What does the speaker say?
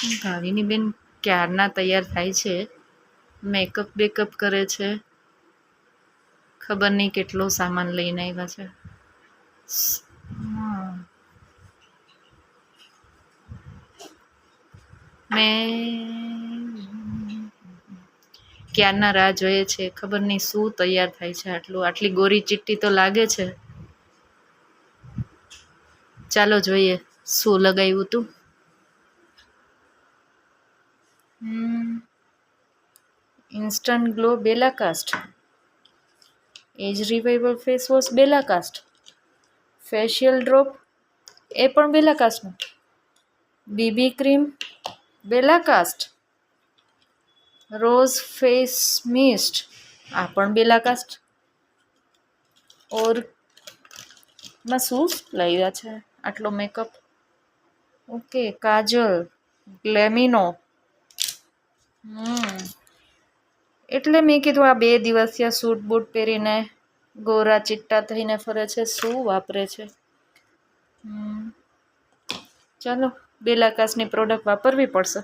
ભાવિની બેન ક્યારના તૈયાર થાય છે, મેકઅપ બેકઅપ કરે છે, ખબર નહીં કેટલો સામાન લઈને આવ્યા છે. મેં ક્યારના રાહ જોઈએ છે, ખબર નહીં શું તૈયાર થાય છે. આટલી ગોરી ચિટ્ટી તો લાગે છે. ચાલો જોઈએ શું લગાવ્યું તું. ઇન્સ્ટન્ટ ગ્લો બેલાકાસ્ટ, એજ રિવાઇવલ ફેસ વોશ બેલાકાસ્ટ, ફેશિયલ ડ્રોપ એ પણ બેલાકાસ્ટનું, બીબી ક્રીમ બેલાકાસ્ટ, રોઝ ફેસ મિસ્ટ આ પણ બેલાકાસ્ટ. ઓર માં શું લાવ્યા છે આટલો મેકઅપ? ઓકે, કાજલ ગ્લેમિનો. એટલે મેં કીધું આ 2 દિવસ થયા સૂટ બૂટ પહેરીને ગોરા ચિટ્ટા થઈને ફરે છે, શું વાપરે છે. ચાલો બેલાકાસ્ટની પ્રોડક્ટ વાપરવી પડશે.